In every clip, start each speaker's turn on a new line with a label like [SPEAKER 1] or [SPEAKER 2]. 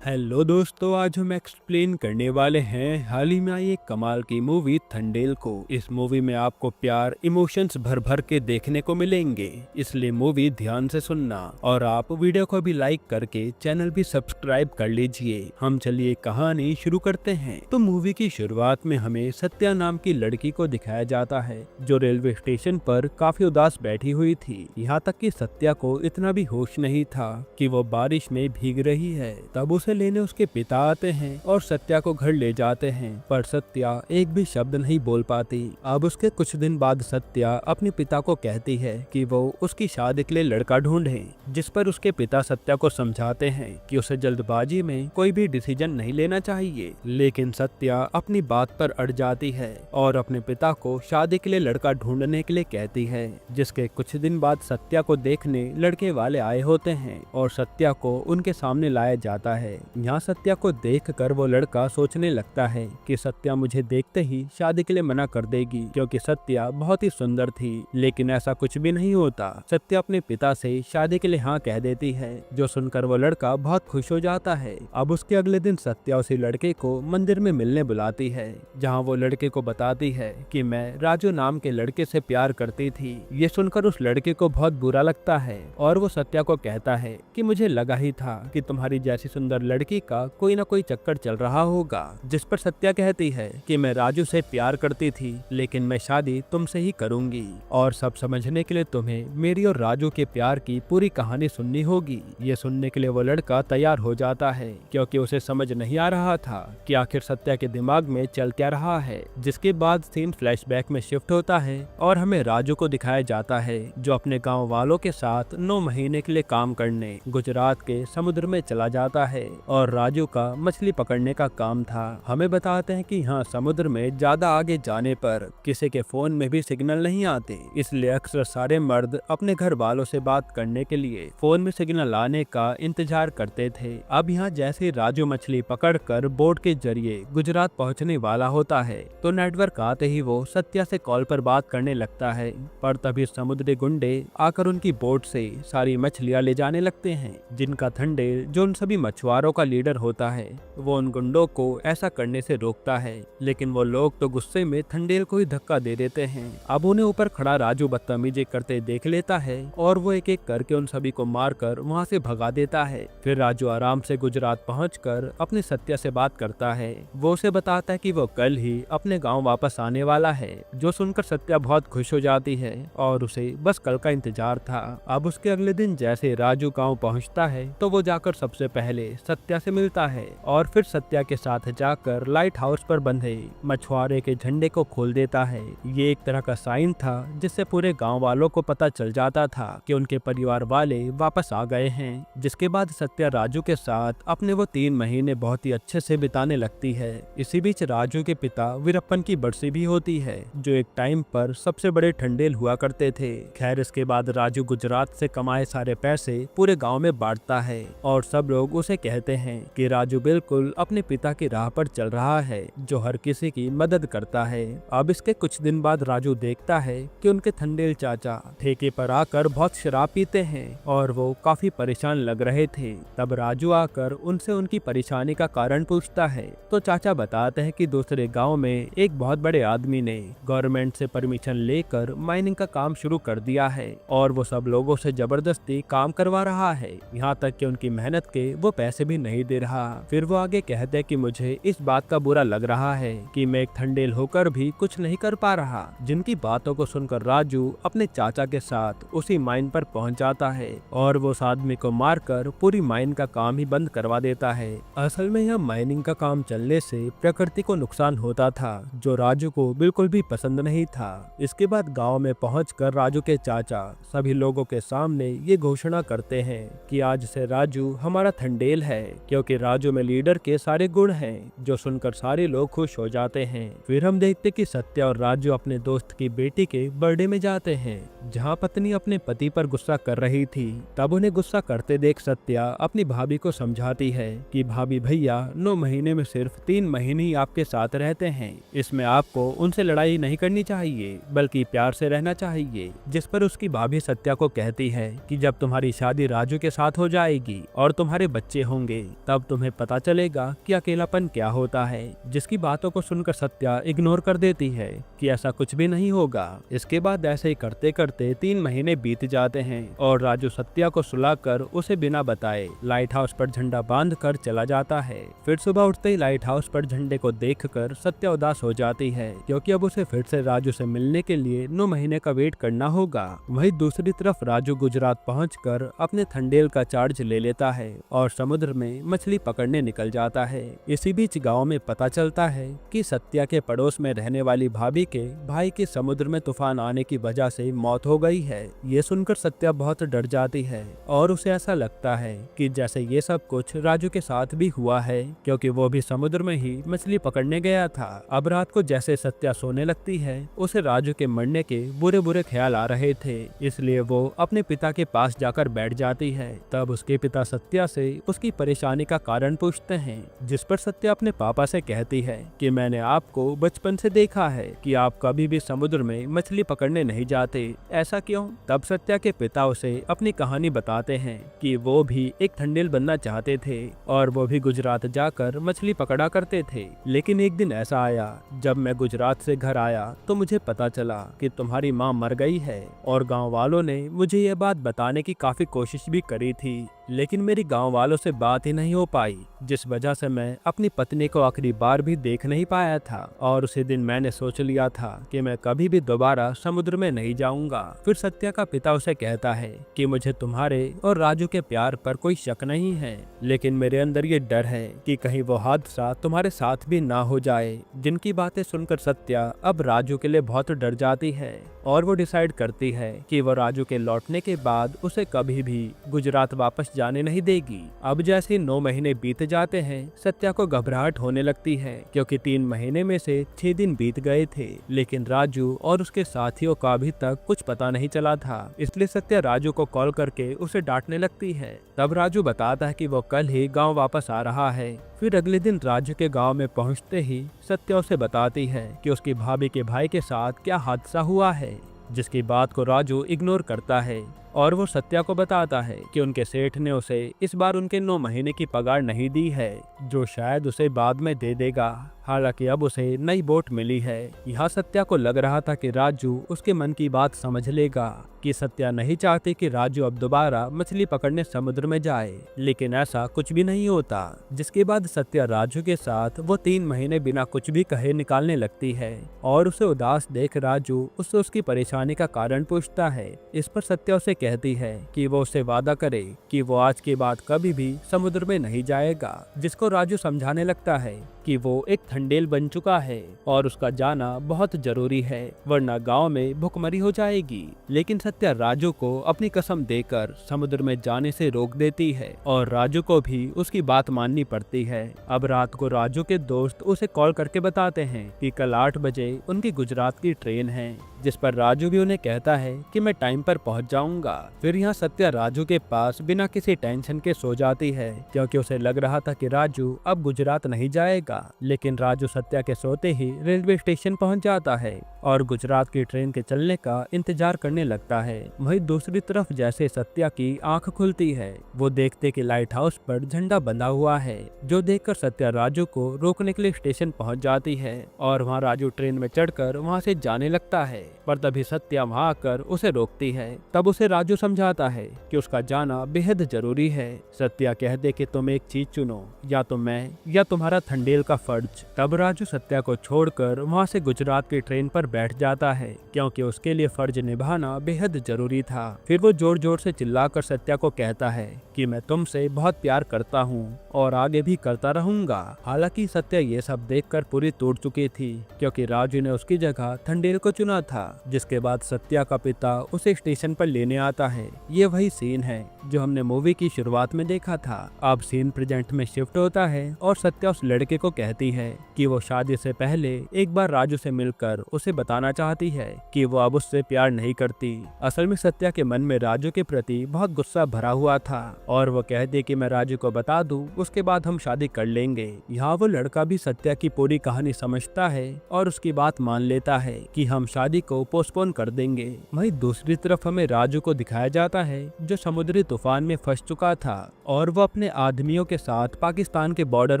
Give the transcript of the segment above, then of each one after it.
[SPEAKER 1] Hello दोस्तों, आज हम एक्सप्लेन करने वाले हैं हाल ही में आई एक कमाल की मूवी थंडेल को। इस मूवी में आपको प्यार इमोशंस भर भर के देखने को मिलेंगे, इसलिए मूवी ध्यान से सुनना और आप वीडियो को भी लाइक करके चैनल भी सब्सक्राइब कर लीजिए। हम चलिए कहानी शुरू करते हैं। तो मूवी की शुरुआत में हमें सत्या नाम की लड़की को दिखाया जाता है जो रेलवे स्टेशन पर काफी उदास बैठी हुई थी। यहाँ तक कि सत्या को इतना भी होश नहीं था कि वो बारिश में भीग रही है। तब उसे लेने उसके पिता आते हैं और सत्या को घर ले जाते हैं, पर सत्या एक भी शब्द नहीं बोल पाती। अब उसके कुछ दिन बाद सत्या अपने पिता को कहती है कि वो उसकी शादी के लिए लड़का ढूंढे, जिस पर उसके पिता सत्या को समझाते हैं कि उसे जल्दबाजी में कोई भी डिसीजन नहीं लेना चाहिए। लेकिन सत्या अपनी बात पर अड़ जाती है और अपने पिता को शादी के लिए लड़का ढूंढने के लिए कहती है। जिसके कुछ दिन बाद सत्या को देखने लड़के वाले आए होते हैं और सत्या को उनके सामने लाया जाता है। यहाँ सत्या को देखकर वो लड़का सोचने लगता है कि सत्या मुझे देखते ही शादी के लिए मना कर देगी, क्योंकि सत्या बहुत ही सुंदर थी। लेकिन ऐसा कुछ भी नहीं होता। सत्या अपने पिता से शादी के लिए हाँ कह देती है, जो सुनकर वो लड़का बहुत खुश हो जाता है। अब उसके अगले दिन सत्या उसी लड़के को मंदिर में मिलने बुलाती है, जहाँ वो लड़के को बताती है कि मैं राजू नाम के लड़के से प्यार करती थी। ये सुनकर उस लड़के को बहुत बुरा लगता है और वो सत्या को कहता है कि मुझे लगा ही था कि तुम्हारी जैसी सुंदर लड़की का कोई ना कोई चक्कर चल रहा होगा। जिस पर सत्या कहती है कि मैं राजू से प्यार करती थी, लेकिन मैं शादी तुमसे ही करूंगी और सब समझने के लिए तुम्हें मेरी और राजू के प्यार की पूरी कहानी सुननी होगी। ये सुनने के लिए वो लड़का तैयार हो जाता है, क्योंकि उसे समझ नहीं आ रहा था कि आखिर सत्या के दिमाग में चल क्या रहा है। जिसके बाद सीन फ्लैशबैक में शिफ्ट होता है और हमें राजू को दिखाया जाता है, जो अपने गाँव वालों के साथ 9 महीने के लिए काम करने गुजरात के समुद्र में चला जाता है और राजू का मछली पकड़ने का काम था। हमें बताते हैं कि यहाँ समुद्र में ज्यादा आगे जाने पर किसी के फोन में भी सिग्नल नहीं आते, इसलिए अक्सर सारे मर्द अपने घर वालों से बात करने के लिए फोन में सिग्नल आने का इंतजार करते थे। अब यहाँ जैसे राजू मछली पकड़कर बोट के जरिए गुजरात पहुँचने वाला होता है, तो नेटवर्क आते ही वो सत्या से कॉल पर बात करने लगता है। पर तभी समुद्री गुंडे आकर उनकी बोट से सारी मछलियाँ ले जाने लगते हैं, जिनका थंडेल, जो उन सभी मछुआरों का लीडर होता है, वो उन गुंडों को ऐसा करने से रोकता है। लेकिन वो लोग तो गुस्से में थंडेल को ही धक्का दे देते हैं। अब उन्हें ऊपर खड़ा राजू बदतमीजी करते देख लेता है और वो एक एक करके उन सभी को मारकर वहाँ से भगा देता है। फिर राजू आराम से गुजरात पहुंचकर अपनी सत्या से बात करता है। वो उसे बताता है कि वो कल ही अपने गाँव वापस आने वाला है, जो सुनकर सत्या बहुत खुश हो जाती है और उसे बस कल का इंतजार था। अब उसके अगले दिन जैसे राजू गाँव पहुँचता है, तो वो जाकर सबसे पहले सत्या से मिलता है और फिर सत्या के साथ जाकर लाइट हाउस पर बंधे मछुआरे के झंडे को खोल देता है। ये एक तरह का साइन था, जिससे पूरे गांव वालों को पता चल जाता था कि उनके परिवार वाले वापस आ गए हैं। जिसके बाद सत्या राजू के साथ अपने वो 3 महीने बहुत ही अच्छे से बिताने लगती है। इसी बीच राजू के पिता वीरप्पन की बरसी भी होती है, जो एक टाइम पर सबसे बड़े ठंडेल हुआ करते थे। खैर, इसके बाद राजू गुजरात से कमाए सारे पैसे पूरे गाँव में बांटता है और सब लोग उसे कहते हैं कि राजू बिल्कुल अपने पिता की राह पर चल रहा है, जो हर किसी की मदद करता है। अब इसके कुछ दिन बाद राजू देखता है कि उनके थंडेल चाचा ठेके पर आकर बहुत शराब पीते हैं और वो काफी परेशान लग रहे थे। तब राजू आकर उनसे उनकी परेशानी का कारण पूछता है, तो चाचा बताते हैं कि दूसरे गाँव में एक बहुत बड़े आदमी ने गवर्नमेंट से परमिशन लेकर माइनिंग का काम शुरू कर दिया है और वो सब लोगों से जबरदस्ती काम करवा रहा है, यहाँ तक कि उनकी मेहनत के वो पैसे भी नहीं दे रहा। फिर वो आगे कहते हैं कि मुझे इस बात का बुरा लग रहा है कि मैं एक थंडेल होकर भी कुछ नहीं कर पा रहा। जिनकी बातों को सुनकर राजू अपने चाचा के साथ उसी माइन पर पहुंच जाता है और वो उस आदमी को मारकर पूरी माइन का काम ही बंद करवा देता है। असल में यह माइनिंग का काम चलने से प्रकृति को नुकसान होता था, जो राजू को बिल्कुल भी पसंद नहीं था। इसके बाद गाँव में पहुँच राजू के चाचा सभी लोगों के सामने ये घोषणा करते हैं कि आज से राजू हमारा थंडेल है, क्योंकि राजू में लीडर के सारे गुण हैं, जो सुनकर सारे लोग खुश हो जाते हैं। फिर हम देखते कि सत्या और राजू अपने दोस्त की बेटी के बर्थडे में जाते हैं, जहां पत्नी अपने पति पर गुस्सा कर रही थी। तब उन्हें गुस्सा करते देख सत्या अपनी भाभी को समझाती है कि भाभी भैया 9 महीने में सिर्फ 3 महीने ही आपके साथ रहते हैं, इसमें आपको उनसे लड़ाई नहीं करनी चाहिए, बल्कि प्यार से रहना चाहिए। जिस पर उसकी भाभी सत्या को कहती है कि जब तुम्हारी शादी राजू के साथ हो जाएगी और तुम्हारे बच्चे होंगे होंगे, तब तुम्हें पता चलेगा कि अकेलापन क्या होता है। जिसकी बातों को सुनकर सत्या इग्नोर कर देती है कि ऐसा कुछ भी नहीं होगा। इसके बाद ऐसे ही करते करते 3 महीने बीत जाते हैं और राजू सत्या को सुलाकर उसे बिना बताए लाइट हाउस पर झंडा बांध कर चला जाता है। फिर सुबह उठते ही लाइट हाउस पर झंडे को देखकर सत्या उदास हो जाती है, क्योंकि अब उसे फिर से राजू से मिलने के लिए 9 महीने का वेट करना होगा। वहीं दूसरी तरफ राजू गुजरात पहुंचकर अपने थंडेल का चार्ज ले लेता है और समुद्र में मछली पकड़ने निकल जाता है। इसी बीच गांव में पता चलता है कि सत्या के पड़ोस में रहने वाली भाभी के भाई की समुद्र में तूफान आने की वजह से मौत हो गई है। ये सुनकर सत्या बहुत डर जाती है और उसे ऐसा लगता है कि जैसे ये सब कुछ राजू के साथ भी हुआ है, क्योंकि वो भी समुद्र में ही मछली पकड़ने गया था। अब रात को जैसे सत्या सोने लगती है, उसे राजू के मरने के बुरे बुरे ख्याल आ रहे थे, इसलिए वो अपने पिता के पास जाकर बैठ जाती है। तब उसके पिता सत्या से उसकी परेशानी का कारण पूछते हैं, जिस पर सत्या अपने पापा से कहती है कि मैंने आपको बचपन से देखा है कि आप कभी भी समुद्र में मछली पकड़ने नहीं जाते, ऐसा क्यों? तब सत्या के पिता उसे अपनी कहानी बताते हैं कि वो भी एक ठंडेल बनना चाहते थे और वो भी गुजरात जाकर मछली पकड़ा करते थे। लेकिन एक दिन ऐसा आया जब मैं गुजरात से घर आया तो मुझे पता चला कि तुम्हारी माँ मर गई है, और गांव वालों ने मुझे ये बात बताने की काफी कोशिश भी करी थी, लेकिन मेरी गांव वालों से बात ही नहीं हो पाई, जिस वजह से मैं अपनी पत्नी को आखिरी बार भी देख नहीं पाया था। और उसी दिन मैंने सोच लिया था कि मैं कभी भी दोबारा समुद्र में नहीं जाऊंगा। फिर सत्या का पिता उसे कहता है कि मुझे तुम्हारे और राजू के प्यार पर कोई शक नहीं है, लेकिन मेरे अंदर ये डर है कि कहीं वो हादसा तुम्हारे साथ भी ना हो जाए। जिनकी बातें सुनकर सत्या अब राजू के लिए बहुत डर जाती है और वो डिसाइड करती है कि वो राजू के लौटने के बाद उसे कभी भी गुजरात वापस जाने नहीं देगी। अब जैसे 9 महीने बीत जाते हैं, सत्या को घबराहट होने लगती है, क्योंकि 3 महीने में से 6 दिन बीत गए थे, लेकिन राजू और उसके साथियों का अभी तक कुछ पता नहीं चला था। इसलिए सत्या राजू को कॉल करके उसे डांटने लगती है। तब राजू बताता है कि वो कल ही गाँव वापस आ रहा है। फिर अगले दिन राजू के गांव में पहुंचते ही सत्या उसे बताती है कि उसकी भाभी के भाई के साथ क्या हादसा हुआ है, जिसकी बात को राजू इग्नोर करता है और वो सत्या को बताता है कि उनके सेठ ने उसे इस बार उनके 9 महीने की पगार नहीं दी है, जो शायद उसे बाद में दे देगा। हालांकि अब उसे नई बोट मिली है। यहाँ सत्या को लग रहा था कि राजू उसके मन की बात समझ लेगा, कि सत्या नहीं चाहती कि राजू अब दोबारा मछली पकड़ने समुद्र में जाए, लेकिन ऐसा कुछ भी नहीं होता। जिसके बाद सत्या राजू के साथ वो 3 महीने बिना कुछ भी कहे निकालने लगती है और उसे उदास देख राजू उससे उसकी परेशानी का कारण पूछता है। इस पर सत्या उसे कहती है कि वो उससे वादा करे कि वो आज के बाद कभी भी समुद्र में नहीं जाएगा, जिसको राजू समझाने लगता है कि वो एक ठंडेल बन चुका है और उसका जाना बहुत जरूरी है, वरना गांव में भुखमरी हो जाएगी। लेकिन सत्या राजू को अपनी कसम देकर समुद्र में जाने से रोक देती है और राजू को भी उसकी बात माननी पड़ती है। अब रात को राजू के दोस्त उसे कॉल करके बताते हैं कि कल 8 बजे उनकी गुजरात की ट्रेन है, जिस पर राजू भी उन्हें कहता है कि मैं टाइम पर पहुंच जाऊंगा। फिर यहाँ सत्या राजू के पास बिना किसी टेंशन के सो जाती है, क्योंकि उसे लग रहा था कि राजू अब गुजरात नहीं जाएगा। लेकिन राजू सत्या के सोते ही रेलवे स्टेशन पहुंच जाता है और गुजरात की ट्रेन के चलने का इंतजार करने लगता है। वहीं दूसरी तरफ जैसे सत्या की आंख खुलती है, वो देखते कि लाइट हाउस पर झंडा बंधा हुआ है, जो देखकर सत्या राजू को रोकने के लिए स्टेशन पहुंच जाती है और वहां राजू ट्रेन में चढ़कर वहां से जाने लगता है। पर तभी सत्या वहां आकर उसे रोकती है। तब उसे राजू समझाता है कि उसका जाना बेहद जरूरी है। सत्या कहते कि तुम एक चीज चुनो, या तो मैं या तुम्हारा ठंडेल का फर्ज। तब राजू सत्या को छोड़कर वहां से गुजरात की ट्रेन पर बैठ जाता है, क्योंकि उसके लिए फर्ज निभाना बेहद जरूरी था। फिर वो जोर जोर से चिल्लाकर सत्या को कहता है कि मैं तुमसे बहुत प्यार करता हूँ और आगे भी करता रहूंगा। हालांकि सत्या ये सब देखकर पूरी टूट चुकी थी, क्योंकि राजू ने उसकी जगह ठंडेल को चुना था। जिसके बाद सत्या का पिता उसे स्टेशन पर लेने आता है। ये वही सीन है जो हमने मूवी की शुरुआत में देखा था। अब सीन प्रेजेंट में शिफ्ट होता है और सत्या उस लड़के को कहती है कि वो शादी से पहले एक बार राजू से मिलकर उसे बताना चाहती है कि वो अब उससे प्यार नहीं करती। असल में सत्या के मन में राजू के प्रति बहुत गुस्सा भरा हुआ था और वो कहती कि मैं राजू को बता दूं, उसके बाद हम शादी कर लेंगे। यहाँ वो लड़का भी सत्या की पूरी कहानी समझता है और उसकी बात मान लेता है कि हम शादी को पोस्टपोन कर देंगे। वहीं दूसरी तरफ हमें राजू को दिखाया जाता है जो समुद्री तूफान में फंस चुका था और वो अपने आदमियों के साथ पाकिस्तान के बॉर्डर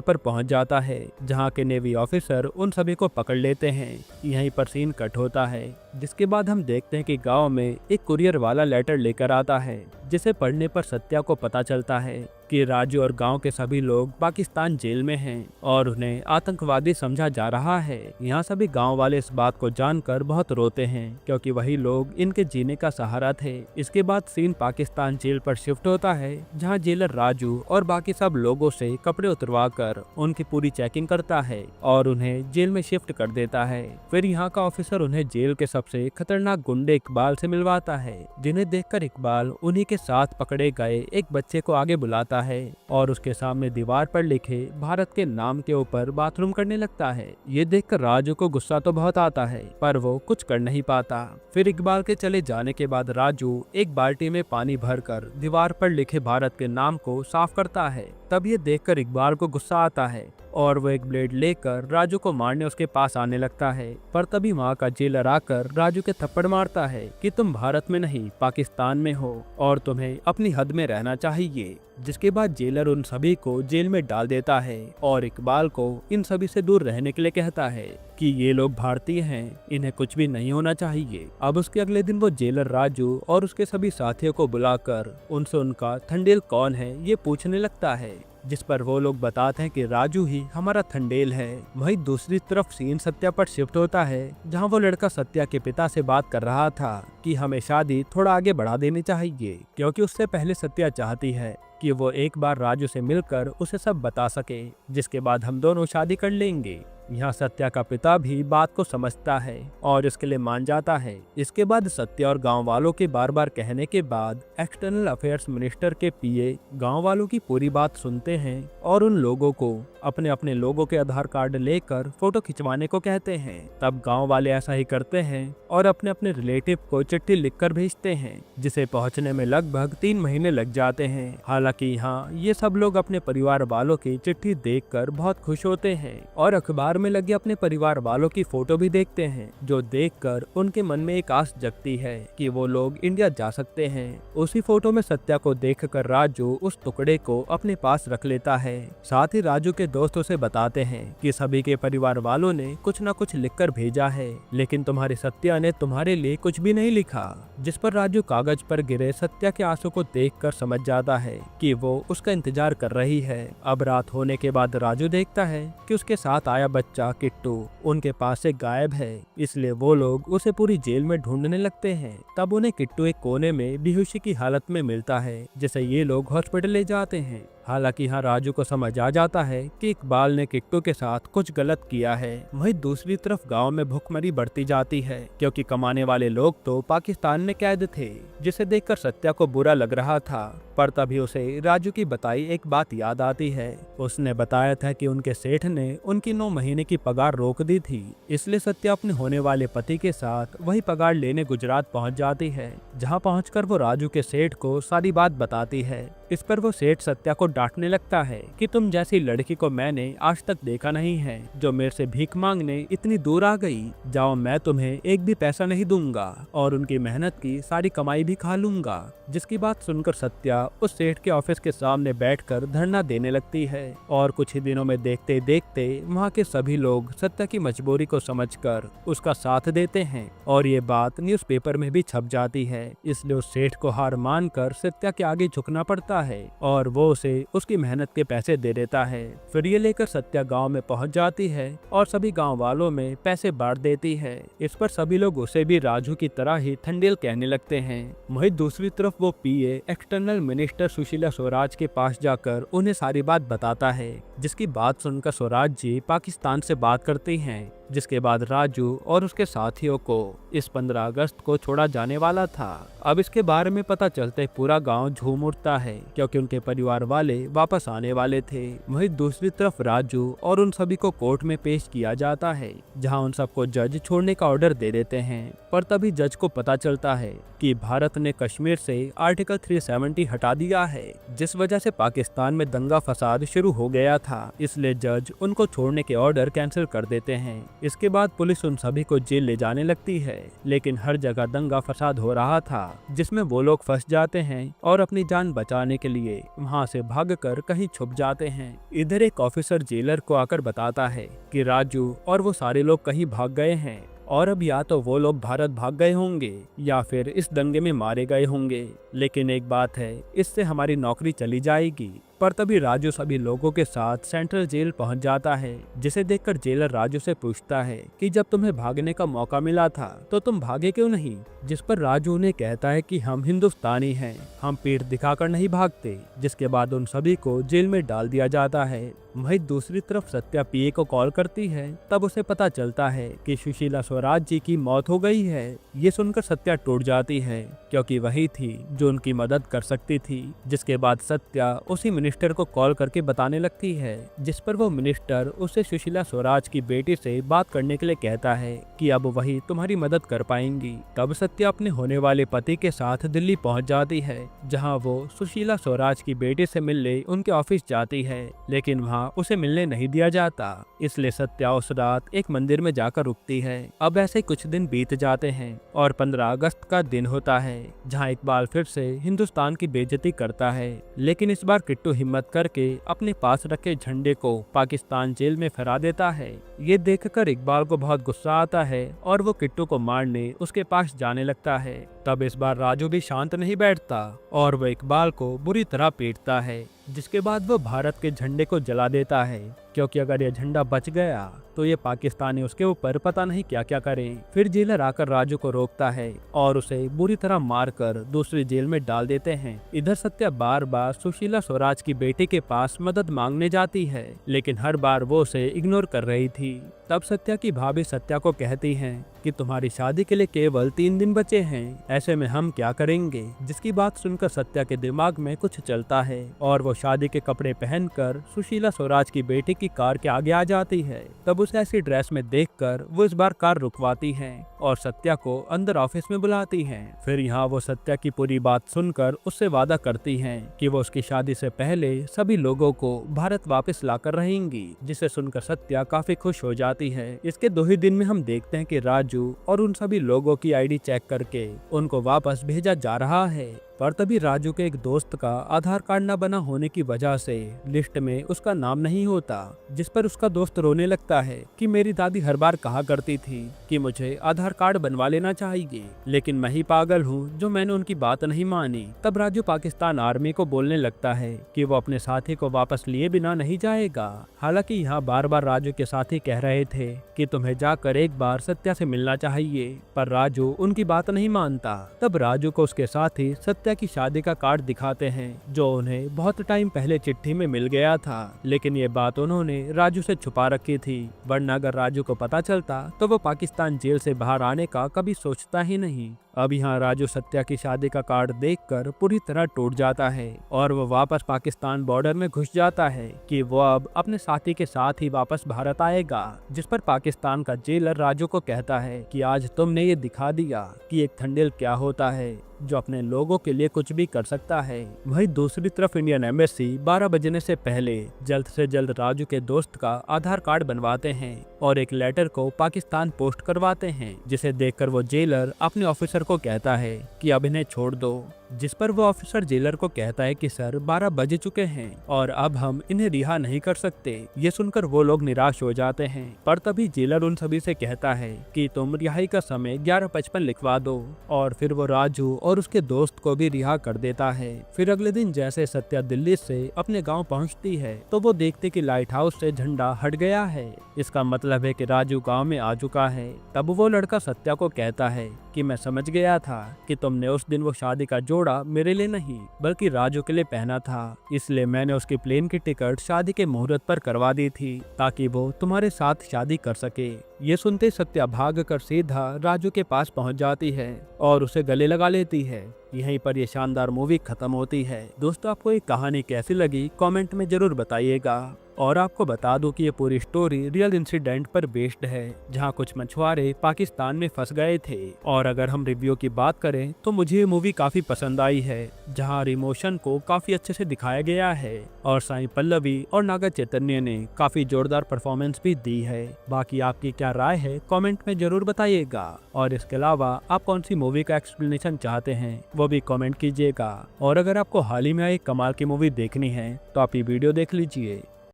[SPEAKER 1] पर पहुंच जाता है, जहां के नेवी ऑफिसर उन सभी को पकड़ लेते हैं। यहीं पर सीन कट होता है, जिसके बाद हम देखते हैं कि गांव में एक कुरियर वाला लेटर लेकर आता है, जिसे पढ़ने पर सत्या को पता चलता है कि राजू और गांव के सभी लोग पाकिस्तान जेल में हैं और उन्हें आतंकवादी समझा जा रहा है। यहाँ सभी गांव वाले इस बात को जानकर बहुत रोते हैं क्योंकि वही लोग इनके जीने का सहारा थे। इसके बाद सीन पाकिस्तान जेल पर शिफ्ट होता है, जहाँ जेलर राजू और बाकी सब लोगों से कपड़े उतरवा कर उनकी पूरी चेकिंग करता है और उन्हें जेल में शिफ्ट कर देता है। फिर यहाँ का ऑफिसर उन्हें जेल के सबसे खतरनाक गुंडे इकबाल से मिलवाता है, जिन्हें देखकर इकबाल उन्हीं के साथ पकड़े गए एक बच्चे को आगे बुलाता है और उसके सामने दीवार पर लिखे भारत के नाम के ऊपर बाथरूम करने लगता है। ये देखकर राजू को गुस्सा तो बहुत आता है, पर वो कुछ कर नहीं पाता। फिर इकबाल के चले जाने के बाद राजू एक बाल्टी में पानी भरकर दीवार पर लिखे भारत के नाम को साफ करता है। तब ये देखकर इकबाल को गुस्सा आता है और वो एक ब्लेड लेकर राजू को मारने उसके पास आने लगता है, पर तभी वहाँ का जेलर आकर राजू के थप्पड़ मारता है कि तुम भारत में नहीं पाकिस्तान में हो और तुम्हें अपनी हद में रहना चाहिए। जिसके बाद जेलर उन सभी को जेल में डाल देता है और इकबाल को इन सभी से दूर रहने के लिए कहता है कि ये लोग भारतीय हैं, इन्हें कुछ भी नहीं होना चाहिए। अब उसके अगले दिन वो जेलर राजू और उसके सभी साथियों को बुलाकर उनसे उनका थंडेल कौन है ये पूछने लगता है, जिस पर वो लोग बताते हैं कि राजू ही हमारा थंडेल है। वहीं दूसरी तरफ सीन सत्या पर शिफ्ट होता है, जहां वो लड़का सत्या के पिता से बात कर रहा था कि हमें शादी थोड़ा आगे बढ़ा देनी चाहिए, क्योंकि उससे पहले सत्या चाहती है कि वो एक बार राजू से मिलकर उसे सब बता सके, जिसके बाद हम दोनों शादी कर लेंगे। यहाँ सत्या का पिता भी बात को समझता है और इसके लिए मान जाता है। इसके बाद सत्या और गांव वालों के बार बार कहने के बाद एक्सटर्नल अफेयर्स मिनिस्टर के पीए गांव वालों की पूरी बात सुनते हैं और उन लोगों को अपने अपने लोगों के आधार कार्ड लेकर फोटो खिंचवाने को कहते हैं। तब गांव वाले ऐसा ही करते हैं और अपने अपने रिलेटिव को चिट्ठी लिखकर भेजते हैं, जिसे पहुंचने में लगभग 3 महीने लग जाते हैं। हालांकि यहाँ ये सब लोग अपने परिवार वालों की चिट्ठी देखकर बहुत खुश होते हैं और अखबार में लगे अपने परिवार वालों की फोटो भी देखते हैं, जो देखकर उनके मन में एक आस जगती है कि वो लोग इंडिया जा सकते हैं। उसी फोटो में सत्या को देखकर राजू उस टुकड़े को अपने पास रख लेता है। साथ ही राजू के दोस्तों से बताते हैं कि सभी के परिवार वालों ने कुछ न कुछ लिखकर भेजा है, लेकिन तुम्हारे सत्या ने तुम्हारे लिए कुछ भी नहीं लिखा। जिस पर राजू कागज पर गिरे सत्या के आंसू को देखकर समझ जाता है कि वो उसका इंतजार कर रही है। अब रात होने के बाद राजू देखता है कि उसके साथ आया बच्चा किट्टू उनके पास से गायब है, इसलिए वो लोग उसे पूरी जेल में ढूंढने लगते हैं। तब उन्हें किट्टू एक कोने में बेहोशी की हालत में मिलता है, जिसे ये लोग हॉस्पिटल ले जाते हैं। हालांकि यहाँ राजू को समझ आ जाता है कि इकबाल ने किट्टू के साथ कुछ गलत किया है। वहीं दूसरी तरफ गांव में भुखमरी बढ़ती जाती है, क्योंकि कमाने वाले लोग तो पाकिस्तान में कैद थे, जिसे देखकर सत्या को बुरा लग रहा था। पर तभी उसे राजू की बताई एक बात याद आती है। उसने बताया था कि उनके सेठ ने उनकी 9 महीने की पगार रोक दी थी, इसलिए सत्या अपने होने वाले पति के साथ वही पगार लेने गुजरात पहुंच जाती है, जहां पहुंचकर वो राजू के सेठ को सारी बात बताती है। इस पर वो सेठ सत्या को डांटने लगता है कि तुम जैसी लड़की को मैंने आज तक देखा नहीं है, जो मेरे से भीख मांगने इतनी दूर आ गई। जाओ, मैं तुम्हें एक भी पैसा नहीं दूंगा और उनकी मेहनत की सारी कमाई भी खा लूंगा। जिसकी बात सुनकर सत्या उस सेठ के ऑफिस के सामने बैठकर धरना देने लगती है और कुछ ही दिनों में देखते देखते वहाँ के सभी लोग सत्या की मजबूरी को समझकर उसका साथ देते हैं और ये बात न्यूज़पेपर में भी छप जाती है। इसलिए उस सेठ को हार मानकर सत्या के आगे झुकना पड़ता है और वो उसे उसकी मेहनत के पैसे दे देता है। फिर ये लेकर सत्या गांव में पहुंच जाती है और सभी गांव वालों में पैसे बांट देती है। इस पर सभी लोग उसे भी राजू की तरह ही थंडेल कहने लगते हैं। वहीं दूसरी तरफ वो पीए एक्सटर्नल मिनिस्टर सुशीला स्वराज के पास जाकर उन्हें सारी बात बताता है, जिसकी बात सुनकर स्वराज जी पाकिस्तान से बात करती हैं जिसके बाद राजू और उसके साथियों को इस 15 अगस्त को छोड़ा जाने वाला था। अब इसके बारे में पता चलते पूरा गांव झूम उठता है, क्योंकि उनके परिवार वाले वापस आने वाले थे। वहीं दूसरी तरफ राजू और उन सभी को कोर्ट में पेश किया जाता है, जहां उन सबको जज छोड़ने का ऑर्डर दे देते हैं। पर तभी जज को पता चलता है कि भारत ने कश्मीर से आर्टिकल 370 हटा दिया है, जिस वजह से पाकिस्तान में दंगा फसाद शुरू हो गया था। इसलिए जज उनको छोड़ने के ऑर्डर कैंसिल कर देते हैं। इसके बाद पुलिस उन सभी को जेल ले जाने लगती है, लेकिन हर जगह दंगा फसाद हो रहा था, जिसमें वो लोग फंस जाते हैं और अपनी जान बचाने के लिए वहां से भागकर कहीं छुप जाते हैं। इधर एक ऑफिसर जेलर को आकर बताता है कि राजू और वो सारे लोग कहीं भाग गए हैं, और अब या तो वो लोग भारत भाग गए होंगे या फिर इस दंगे में मारे गए होंगे। लेकिन एक बात है, इससे हमारी नौकरी चली जाएगी। पर तभी राजू सभी लोगों के साथ सेंट्रल जेल पहुंच जाता है, जिसे देखकर जेलर राजू से पूछता है कि जब तुम्हें भागने का मौका मिला था तो तुम भागे क्यों नहीं। जिस पर राजू उन्हें कहता है कि हम हिंदुस्तानी हैं, हम पीठ दिखाकर नहीं भागते। जिसके बाद उन सभी को जेल में डाल दिया जाता है। वहीं दूसरी तरफ सत्या पीए को कॉल करती है, तब उसे पता चलता है कि सुशीला स्वराज जी की मौत हो गई है। ये सुनकर सत्या टूट जाती है, क्योंकि वही थी जो उनकी मदद कर सकती थी। जिसके बाद सत्या उसी मिनिस्टर को कॉल करके बताने लगती है, जिस पर वो मिनिस्टर उसे सुशीला स्वराज की बेटी से बात करने के लिए कहता है कि अब वही तुम्हारी मदद कर पाएंगी। तब सत्या अपने होने वाले पति के साथ दिल्ली पहुंच जाती है, जहां वो सुशीला स्वराज की बेटी से मिलने उनके ऑफिस जाती है, लेकिन वहां उसे मिलने नहीं दिया जाता। इसलिए सत्या उस रात एक मंदिर में जाकर रुकती है। अब ऐसे कुछ दिन बीत जाते हैं और 15 अगस्त का दिन होता है, जहां इकबाल फिर से हिंदुस्तान की बेइज्जती करता है। लेकिन इस बार किट्टू हिम्मत करके अपने पास रखे झंडे को पाकिस्तान जेल में फहरा देता है। ये देखकर इकबाल को बहुत गुस्सा आता है और वो किट्टू को मारने उसके पास जाने लगता है। तब इस बार राजू भी शांत नहीं बैठता और वो इकबाल को बुरी तरह पीटता है, जिसके बाद वो भारत के झंडे को जला देता है, क्योंकि अगर ये झंडा बच गया तो ये पाकिस्तानी उसके ऊपर पता नहीं क्या क्या करें। फिर जेलर आकर राजू को रोकता है और उसे बुरी तरह मारकर दूसरी जेल में डाल देते हैं। इधर सत्या बार बार सुशीला स्वराज की बेटी के पास मदद मांगने जाती है, लेकिन हर बार वो उसे इग्नोर कर रही थी। तब सत्या की भाभी सत्या को कहती हैं कि तुम्हारी शादी के लिए केवल 3 दिन बचे हैं, ऐसे में हम क्या करेंगे। जिसकी बात सुनकर सत्या के दिमाग में कुछ चलता है और वो शादी के कपड़े पहनकर सुशीला स्वराज की बेटी की कार के आगे आ जाती है। तब उसे ऐसी ड्रेस में देखकर वो इस बार कार रुकवाती है और सत्या को अंदर ऑफिस में बुलाती हैं। फिर यहाँ वो सत्या की पूरी बात सुनकर उससे वादा करती हैं कि वो उसकी शादी से पहले सभी लोगों को भारत वापस लाकर रहेंगी, जिसे सुनकर सत्या काफी खुश हो जाती है। इसके 2 ही दिन में हम देखते हैं कि राजू और उन सभी लोगों की आईडी चेक करके उनको वापस भेजा जा रहा है। पर तभी राजू के एक दोस्त का आधार कार्ड न बना होने की वजह से लिस्ट में उसका नाम नहीं होता, जिस पर उसका दोस्त रोने लगता है कि मेरी दादी हर बार कहा करती थी कि मुझे आधार कार्ड बनवा लेना चाहिए, लेकिन मैं ही पागल हूँ जो मैंने उनकी बात नहीं मानी। तब राजू पाकिस्तान आर्मी को बोलने लगता है कि वो अपने साथी को वापस लिए बिना नहीं जाएगा। हालांकि यहाँ बार बार राजू के साथी कह रहे थे कि तुम्हें जाकर एक बार सत्या से मिलना चाहिए, पर राजू उनकी बात नहीं मानता। तब राजू को उसके साथी सत्या की शादी का कार्ड दिखाते हैं, जो उन्हें बहुत टाइम पहले चिट्ठी में मिल गया था, लेकिन ये बात उन्होंने राजू से छुपा रखी थी, वरना अगर राजू को पता चलता तो वो पाकिस्तान जेल से बाहर आने का कभी सोचता ही नहीं। अब यहाँ राजू सत्या की शादी का कार्ड देखकर पूरी तरह टूट जाता है और वो वापस पाकिस्तान बॉर्डर में घुस जाता है कि वो अब अपने साथी के साथ ही वापस भारत आएगा। जिस पर पाकिस्तान का जेलर राजू को कहता है कि आज तुमने ये दिखा दिया कि एक ठंडेल क्या होता है, जो अपने लोगों के लिए कुछ भी कर सकता है। वहीं दूसरी तरफ इंडियन एम्बेसी 12 बजने से पहले जल्द से जल्द राजू के दोस्त का आधार कार्ड बनवाते हैं और एक लेटर को पाकिस्तान पोस्ट करवाते हैं, जिसे देखकर वो जेलर अपने ऑफिसर को कहता है कि अब इन्हें छोड़ दो। जिस पर वो ऑफिसर जेलर को कहता है कि सर 12 बज चुके हैं और अब हम इन्हें रिहा नहीं कर सकते। ये सुनकर वो लोग निराश हो जाते हैं, पर तभी जेलर उन सभी से कहता है कि तुम रिहाई का समय 11:55 लिखवा दो, और फिर वो राजू और उसके दोस्त को भी रिहा कर देता है। फिर अगले दिन जैसे सत्या दिल्ली से अपने गाँव पहुँचती है तो वो देखते कि लाइट हाउस से झंडा हट गया है। इसका मतलब मतलब है कि राजू गांव में आ चुका है। तब वो लड़का सत्या को कहता है कि मैं समझ गया था कि तुमने उस दिन वो शादी का जोड़ा मेरे लिए नहीं बल्कि राजू के लिए पहना था, इसलिए मैंने उसकी प्लेन की टिकट शादी के मुहूर्त पर करवा दी थी ताकि वो तुम्हारे साथ शादी कर सके। ये सुनते सत्या भाग कर सीधा राजू के पास पहुंच जाती है और उसे गले लगा लेती है। यहीं पर ये शानदार मूवी खत्म होती है। दोस्तों, आपको ये कहानी कैसी लगी कमेंट में जरूर बताइएगा। और आपको बता दूं कि ये पूरी स्टोरी रियल इंसिडेंट पर बेस्ड है, जहां कुछ मछुआरे पाकिस्तान में फंस गए थे। और अगर हम रिव्यू की बात करें तो मुझे ये मूवी काफी पसंद आई है, जहां इमोशन को काफी अच्छे से दिखाया गया है और साई पल्लवी और नागा चैतन्य ने काफी जोरदार परफॉर्मेंस भी दी है। बाकी आपकी क्या राय है कमेंट में जरूर बताइएगा। और इसके अलावा आप कौन सी मूवी का एक्सप्लेनेशन चाहते हैं वो भी कमेंट कीजिएगा। और अगर आपको हाल ही में आई कमाल की मूवी देखनी है तो आप ये वीडियो देख लीजिए।